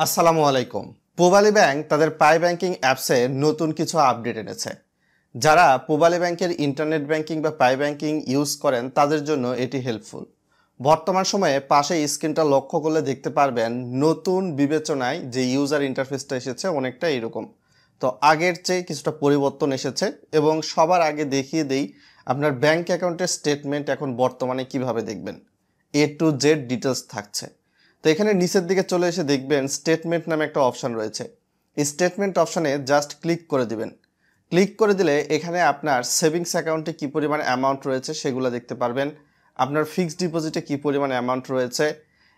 আসসালামু আলাইকুম। পূবালী ব্যাংক তাদের পাই ব্যাংকিং অ্যাপসে নতুন কিছু আপডেট এনেছে। যারা পূবালী ব্যাংকের ইন্টারনেট ব্যাংকিং বা পাই ব্যাংকিং ইউজ করেন তাদের জন্য এটি হেল্পফুল। বর্তমান সময়ে পাশে স্ক্রিনটা লক্ষ্য করলে দেখতে পারবেন নতুন বিবেচনায় যে ইউজার ইন্টারফেসটা এসেছে অনেকটা এরকম। তো আগের চেয়ে কিছুটা পরিবর্তন এসেছে এবং সবার আগে দেখিয়ে দেই আপনার ব্যাংক অ্যাকাউন্টের স্টেটমেন্ট এখন বর্তমানে কিভাবে দেখবেন। এ টু জেড ডিটেলস থাকছে। তো এখানে নিচের দিকে চলে এসে দেখবেন স্টেটমেন্ট নামে একটা অপশান রয়েছে। এই স্টেটমেন্ট অপশানে জাস্ট ক্লিক করে দিবেন। ক্লিক করে দিলে এখানে আপনার সেভিংস অ্যাকাউন্টে কী পরিমাণ অ্যামাউন্ট রয়েছে সেগুলো দেখতে পারবেন। আপনার ফিক্সড ডিপোজিটে কী পরিমাণ অ্যামাউন্ট রয়েছে।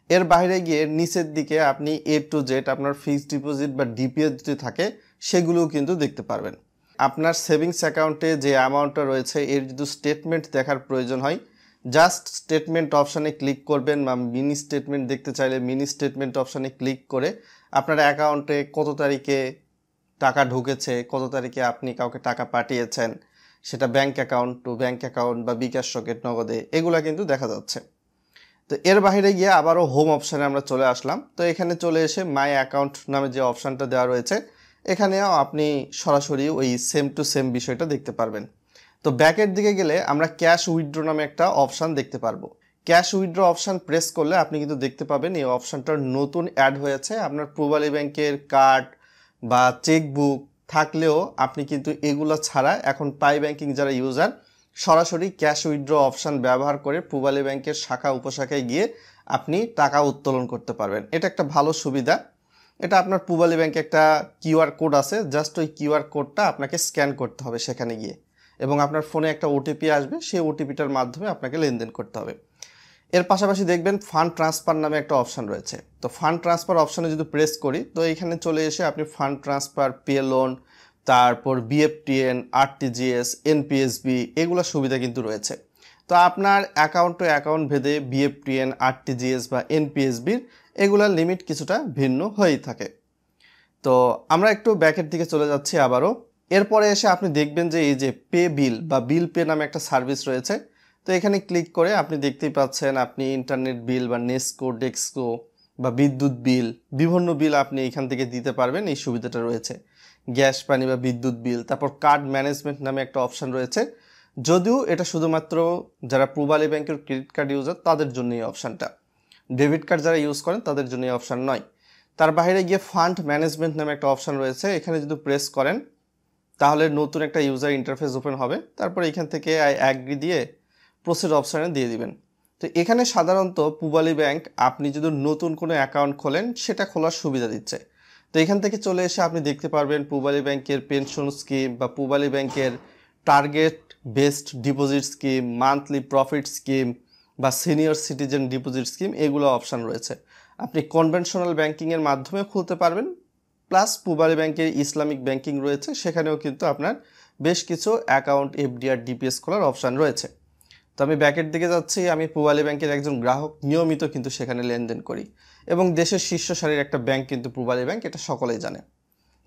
এর বাইরে গিয়ে নিচের দিকে আপনি এ টু জেড আপনার ফিক্সড ডিপোজিট বা ডিপিএস যদি থাকে সেগুলোও কিন্তু দেখতে পারবেন। আপনার সেভিংস অ্যাকাউন্টে যে অ্যামাউন্টটা রয়েছে এর যদি স্টেটমেন্ট দেখার প্রয়োজন হয় জাস্ট স্টেটমেন্ট অপশানে ক্লিক করবেন বা মিনি স্টেটমেন্ট দেখতে চাইলে মিনি স্টেটমেন্ট অপশানে ক্লিক করে আপনার অ্যাকাউন্টে কত তারিখে টাকা ঢুকেছে, কত তারিখে আপনি কাউকে টাকা পাঠিয়েছেন, সেটা bank account to bank account বা বিকাশ রকেট নগদে এগুলা কিন্তু দেখা যাচ্ছে। তো এর বাইরে গিয়ে আবারও হোম অপশানে আমরা চলে আসলাম। তো এখানে চলে এসে মাই অ্যাকাউন্ট নামে যে অপশানটা দেওয়া রয়েছে এখানেও আপনি সরাসরি ওই সেম টু সেম বিষয়টা দেখতে পারবেন। তো ব্যাকের দিকে গেলে আমরা ক্যাশ উইথড্র নামে একটা অপশান দেখতে পারবো। ক্যাশ উইথড্র অপশান প্রেস করলে আপনি কিন্তু দেখতে পাবেন এই অপশানটার নতুন অ্যাড হয়েছে। আপনার পূবালী ব্যাংকের কার্ড বা চেকবুক থাকলেও আপনি কিন্তু এগুলো ছাড়া এখন পাই ব্যাংকিং যারা ইউজার সরাসরি ক্যাশ উইথড্র অপশান ব্যবহার করে পূবালী ব্যাংকের শাখা উপশাখায় গিয়ে আপনি টাকা উত্তোলন করতে পারবেন। এটা একটা ভালো সুবিধা। এটা আপনার পূবালী ব্যাংকে একটা কিউআর কোড আছে, জাস্ট ওই কিউআর কোডটা আপনাকে স্ক্যান করতে হবে সেখানে গিয়ে এবং আপনার ফোনে একটা ওটিপি আসবে, সেই ওটিপিটার মাধ্যমে আপনাকে লেনদেন করতে হবে। এর পাশাপাশি দেখবেন ফান্ড ট্রান্সফার নামে একটা অপশান রয়েছে। তো ফান্ড ট্রান্সফার অপশানে যদি প্রেস করি তো এইখানে চলে এসে আপনি ফান্ড ট্রান্সফার, পে লোন, তারপর বিএফটিএন, আরটিজিএস, এনপিএসবি এগুলো সুবিধা কিন্তু রয়েছে। তো আপনার অ্যাকাউন্ট টু অ্যাকাউন্ট ভেদে বিএফটিএন, আরটিজিএস বা এনপিএসবির এগুলার লিমিট কিছুটা ভিন্ন হয়েই থাকে। তো আমরা একটু ব্যাকের দিকে চলে যাচ্ছি আবারও। এরপরে এসে আপনি দেখবেন যে এই যে পে বিল বা বিল পে নামে একটা সার্ভিস রয়েছে। তো এখানে ক্লিক করে আপনি দেখতেই পাচ্ছেন আপনি ইন্টারনেট বিল বা নেস্কো, ডেস্কো বা বিদ্যুৎ বিল, বিভিন্ন বিল আপনি এখান থেকে দিতে পারবেন, এই সুবিধাটা রয়েছে। গ্যাস, পানি বা বিদ্যুৎ বিল। তারপর কার্ড ম্যানেজমেন্ট নামে একটা অপশান রয়েছে, যদিও এটা শুধুমাত্র যারা পূবালী ব্যাংকের ক্রেডিট কার্ড ইউজার তাদের জন্য এই অপশানটা। ডেবিট কার্ড যারা ইউজ করেন তাদের জন্য এই অপশান নয়। তার বাইরে গিয়ে ফান্ড ম্যানেজমেন্ট নামে একটা অপশান রয়েছে, এখানে যদি প্রেস করেন তাহলে নতুন একটা ইউজার ইন্টারফেস ওপেন হবে। তারপর এখান থেকে আই অ্যাগ্রি দিয়ে প্রসিড অপশানে দিয়ে দিবেন। তো এখানে সাধারণত পূবালী ব্যাংক আপনি যদি নতুন কোনো অ্যাকাউন্ট খোলেন সেটা খোলার সুবিধা দিচ্ছে। তো এখান থেকে চলে এসে আপনি দেখতে পারবেন পূবালী ব্যাংকের পেনশন স্কিম বা পূবালী ব্যাংকের target based deposit scheme, monthly profit scheme বা সিনিয়র সিটিজেন ডিপোজিট স্কিম এগুলো অপশান রয়েছে। আপনি কনভেনশনাল ব্যাংকিংয়ের মাধ্যমে খুলতে পারবেন, প্লাস পূবালী ব্যাংকের ইসলামিক ব্যাংকিং রয়েছে, সেখানেও কিন্তু আপনার বেশ কিছু অ্যাকাউন্ট, এফডিআর, ডিপিএস খোলার অপশান রয়েছে। তো আমি ব্যাকের দিকে যাচ্ছি। আমি পূবালী ব্যাংকের একজন গ্রাহক, নিয়মিত কিন্তু সেখানে লেনদেন করি এবং দেশের শীর্ষ সারির একটা ব্যাংক কিন্তু পূবালী ব্যাংক, এটা সকলেই জানে।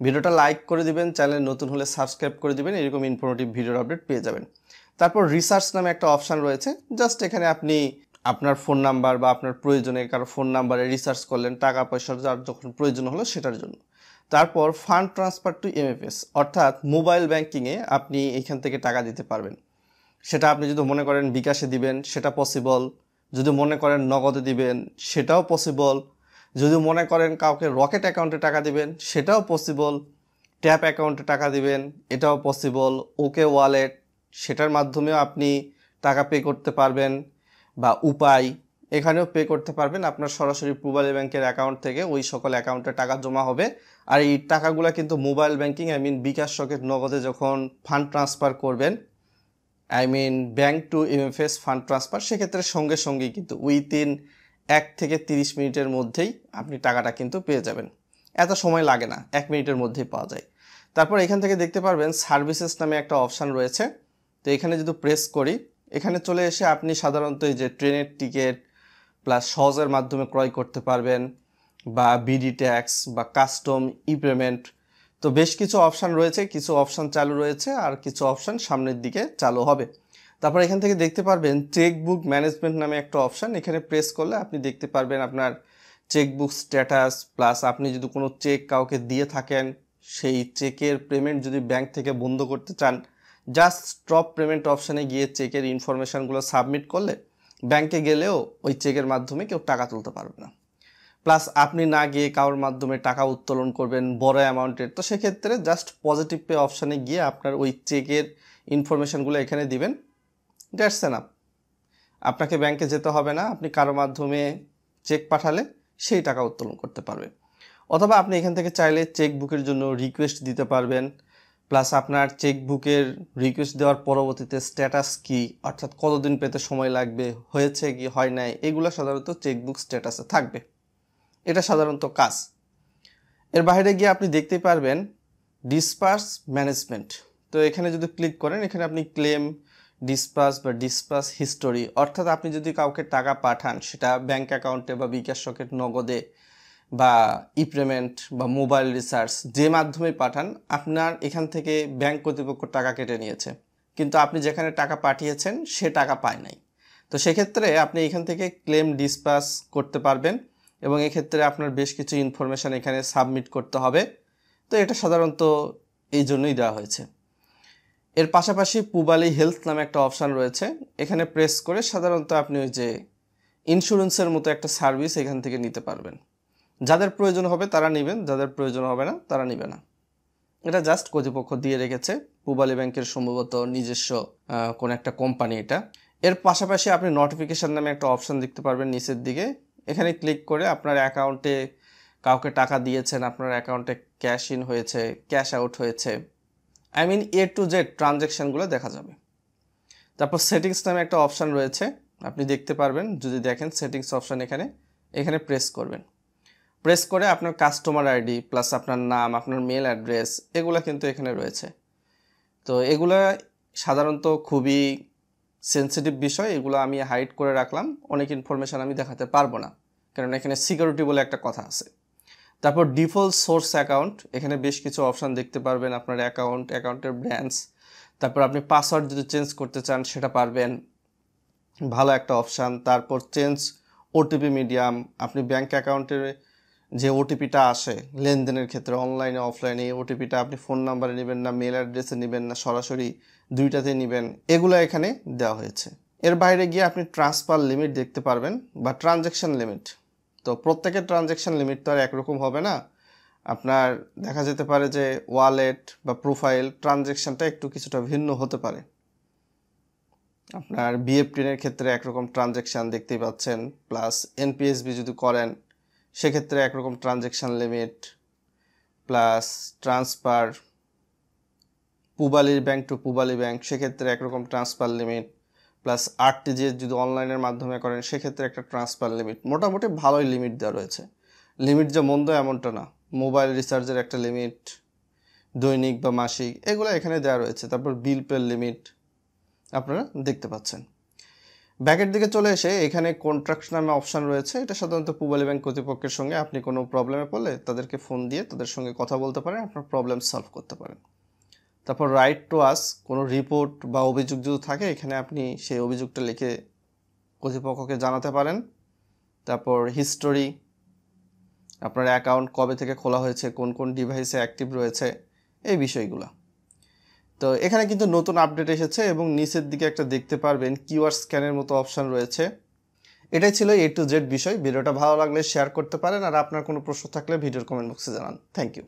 ভিডিওটা লাইক করে দিবেন, চ্যানেল নতুন হলে সাবস্ক্রাইব করে দিবেন, এরকম ইনফরমেটিভ ভিডিওর আপডেট পেয়ে যাবেন। তারপর রিসার্চ নামে একটা অপশান রয়েছে, জাস্ট এখানে আপনি আপনার ফোন নাম্বার বা আপনার প্রয়োজনে কারো ফোন নাম্বারে রিসার্চ করলেন টাকা পয়সার যার যখন প্রয়োজন হলো সেটার জন্য। তারপর ফান্ড ট্রান্সফার টু এমএফএস, অর্থাৎ মোবাইল ব্যাংকিংয়ে আপনি এখান থেকে টাকা দিতে পারবেন। সেটা আপনি যদি মনে করেন বিকাশে দিবেন সেটা পসিবল, যদি মনে করেন নগদে দিবেন সেটাও পসিবল, যদি মনে করেন কাউকে রকেট অ্যাকাউন্টে টাকা দিবেন সেটাও পসিবল, ট্যাপ অ্যাকাউন্টে টাকা দিবেন এটাও পসিবল, ওকে ওয়ালেট সেটার মাধ্যমেও আপনি টাকা পে করতে পারবেন, বা উপায় এখানেও পে করতে পারবেন। আপনার সরাসরি পূবালী ব্যাংকের অ্যাকাউন্ট থেকে ওই সকল অ্যাকাউন্টে টাকা জমা হবে। আর এই টাকাগুলো কিন্তু মোবাইল ব্যাংকিং বিকাশ রকেট নগদে যখন ফান্ড ট্রান্সফার করবেন, bank to MFS fund transfer, সেক্ষেত্রে সঙ্গে সঙ্গেই কিন্তু উইথিন 1 থেকে 30 মিনিটের মধ্যেই আপনি টাকাটা কিন্তু পেয়ে যাবেন। এত সময় লাগে না, 1 মিনিটের মধ্যেই পাওয়া যায়। তারপর এখান থেকে দেখতে পারবেন সার্ভিসেস নামে একটা অপশান রয়েছে। তো এখানে যদি প্রেস করি এখানে চলে এসে আপনি সাধারণত এই যে ট্রেনের টিকিট প্লাস সহজের মাধ্যমে ক্রয় করতে পারবেন, বা বিডি ট্যাক্স বা কাস্টম ই পেমেন্ট। তো বেশ কিছু অপশান রয়েছে, কিছু অপশান চালু রয়েছে আর কিছু অপশান সামনের দিকে চালু হবে। তারপর এখান থেকে দেখতে পারবেন চেকবুক ম্যানেজমেন্ট নামে একটা অপশান, এখানে প্রেস করলে আপনি দেখতে পারবেন আপনার চেকবুক স্ট্যাটাস, প্লাস আপনি যদি কোনো চেক কাউকে দিয়ে থাকেন, সেই চেকের পেমেন্ট যদি ব্যাংক থেকে বন্ধ করতে চান, জাস্ট স্টপ পেমেন্ট অপশানে গিয়ে চেকের ইনফরমেশানগুলো সাবমিট করলে ব্যাংকে গেলেও ওই চেকের মাধ্যমে কেউ টাকা তুলতে পারবে না। প্লাস আপনি না গিয়ে কারোর মাধ্যমে টাকা উত্তোলন করবেন বড় অ্যামাউন্টের, তো সেক্ষেত্রে জাস্ট পজিটিভ পে অপশানে গিয়ে আপনার ওই চেকের ইনফরমেশানগুলো এখানে দিবেন, দ্যাটস এনাফ। আপনাকে ব্যাংকে যেতে হবে না, আপনি কারোর মাধ্যমে চেক পাঠালে সেই টাকা উত্তোলন করতে পারবে। অথবা আপনি এখান থেকে চাইলে চেক বুকের জন্য রিকোয়েস্ট দিতে পারবেন, প্লাস আপনার চেক বুকের রিকোয়েস্ট দেওয়ার পরবর্তীতে স্ট্যাটাস কি, অর্থাৎ কতদিন পেতে সময় লাগবে, হয়েছে কি হয় নাই, এগুলো সাধারণত চেকবুক স্ট্যাটাসে থাকবে। এটা সাধারণত কাজ। এর বাইরে গিয়ে আপনি দেখতে পারবেন ডিসপার্স ম্যানেজমেন্ট। তো এখানে যদি ক্লিক করেন, এখানে আপনি ক্লেম, ডিসপার্স বা ডিসপার্স হিস্টোরি, অর্থাৎ আপনি যদি কাউকে টাকা পাঠান, সেটা ব্যাংক অ্যাকাউন্টে বা বিকাশ সকেট নগদে বা ই পেমেন্ট বা মোবাইল রিচার্জ, যে মাধ্যমে পাঠান, আপনার এখান থেকে ব্যাংক কর্তৃপক্ষ টাকা কেটে নিয়েছে, কিন্তু আপনি যেখানে টাকা পাঠিয়েছেন সে টাকা পায় নাই। তো সেক্ষেত্রে আপনি এখান থেকে ক্লেম ডিসপার্স করতে পারবেন এবং এক্ষেত্রে আপনার বেশ কিছু ইনফরমেশান এখানে সাবমিট করতে হবে। তো এটা সাধারণত এই জন্যই দেওয়া হয়েছে। এর পাশাপাশি পুবালি হেলথ নামে একটা অপশান রয়েছে, এখানে প্রেস করে সাধারণত আপনি ওই যে ইন্স্যুরেন্সের মতো একটা সার্ভিস এখান থেকে নিতে পারবেন। যাদের প্রয়োজন হবে তারা নেবেন, যাদের প্রয়োজন হবে না তারা নেবে না। এটা জাস্ট কর্তৃপক্ষ দিয়ে রেখেছে, পুবালি ব্যাংকের সম্ভবত নিজস্ব কোন একটা কোম্পানি এটা। এর পাশাপাশি আপনি নোটিফিকেশান নামে একটা অপশান দেখতে পারবেন নিচের দিকে, এখানে ক্লিক করে আপনার অ্যাকাউন্টে কাউকে টাকা দিয়েছেন, আপনার অ্যাকাউন্টে ক্যাশ ইন হয়েছে, ক্যাশ আউট হয়েছে, A to Z ট্রানজ্যাকশানগুলো দেখা যাবে। তারপর সেটিংস নামে একটা অপশান রয়েছে, আপনি দেখতে পারবেন, যদি দেখেন সেটিংস অপশান এখানে প্রেস করবেন। প্রেস করে আপনার কাস্টমার আইডি প্লাস আপনার নাম, আপনার মেল অ্যাড্রেস, এগুলো কিন্তু এখানে রয়েছে। তো এগুলো সাধারণত খুবই সেন্সিটিভ বিষয়, এগুলো আমি হাইড করে রাখলাম, অনেক ইনফরমেশান আমি দেখাতে পারবো না, কারণ এখানে সিকিউরিটি বলে একটা কথা আছে। তারপর ডিফল্ট সোর্স অ্যাকাউন্ট, এখানে বেশ কিছু অপশান দেখতে পারবেন, আপনার অ্যাকাউন্টের ব্রাঞ্চ, তারপর আপনি পাসওয়ার্ড যদি চেঞ্জ করতে চান সেটা পারবেন, ভালো একটা অপশান। তারপর চেঞ্জ ওটিপি মিডিয়াম, আপনি ব্যাঙ্ক অ্যাকাউন্টের যে ওটিপিটা আসে লেনদেনের ক্ষেত্রে অনলাইনে অফলাইনে, এই ওটিপিটা আপনি ফোন নাম্বারে নেবেন না মেল অ্যাড্রেসে নেবেন না সরাসরি দুইটাতে নেবেন, এগুলো এখানে দেওয়া হয়েছে। এর বাইরে গিয়ে আপনি ট্রান্সফার লিমিট দেখতে পারবেন বা ট্রানজ্যাকশান লিমিট। তো প্রত্যেকের ট্রানজ্যাকশান লিমিট তো আর একরকম হবে না, আপনার দেখা যেতে পারে যে ওয়ালেট বা প্রোফাইল ট্রানজ্যাকশানটা একটু কিছুটা ভিন্ন হতে পারে। আপনার BF10-এর ক্ষেত্রে একরকম ট্রানজ্যাকশান দেখতেই পাচ্ছেন, প্লাস NPSB যদি করেন সেক্ষেত্রে একরকম ট্রানজ্যাকশান লিমিট, প্লাস ট্রান্সফার পুবালির ব্যাংক টু পুবালি ব্যাংক সেক্ষেত্রে একরকম ট্রান্সফার লিমিট, প্লাস RTGS যদি অনলাইনের মাধ্যমে করেন সেক্ষেত্রে একটা ট্রান্সফার লিমিট। মোটামুটি ভালোই লিমিট দেওয়া রয়েছে, লিমিট যে মন্দ এমনটা না। মোবাইল রিচার্জের একটা লিমিট, দৈনিক বা মাসিক, এগুলো এখানে দেওয়া রয়েছে। তারপর বিল পে লিমিট আপনারা দেখতে পাচ্ছেন। ব্যাকের দিকে চলে এসে এখানে কন্ট্রাক্ট নামে অপশান রয়েছে, এটা সাধারণত পুবালি ব্যাংক কর্তৃপক্ষের সঙ্গে আপনি কোনো প্রবলেমে পড়লে তাদেরকে ফোন দিয়ে তাদের সঙ্গে কথা বলতে পারেন, আপনার প্রবলেম সলভ করতে পারেন। তারপর রাইট টু আস, কোনো রিপোর্ট বা অভিযোগ যদি থাকে এখানে আপনি সেই অভিযোগটা লিখে কর্তৃপক্ষকে জানাতে পারেন। তারপর হিস্টোরি, আপনার অ্যাকাউন্ট কবে থেকে খোলা হয়েছে, কোন কোন ডিভাইসে অ্যাক্টিভ রয়েছে, এই বিষয়গুলো। তো এখানে কিন্তু নতুন আপডেট এসেছে এবং নিচের দিকে একটা দেখতে পারবেন কিউআর স্ক্যানের মতো অপশান রয়েছে। এটাই ছিল A to Z বিষয়। ভিডিওটা ভালো লাগলে শেয়ার করতে পারেন, আর আপনার কোনো প্রশ্ন থাকলে ভিডিওর কমেন্ট বক্সে জানান। Thank you.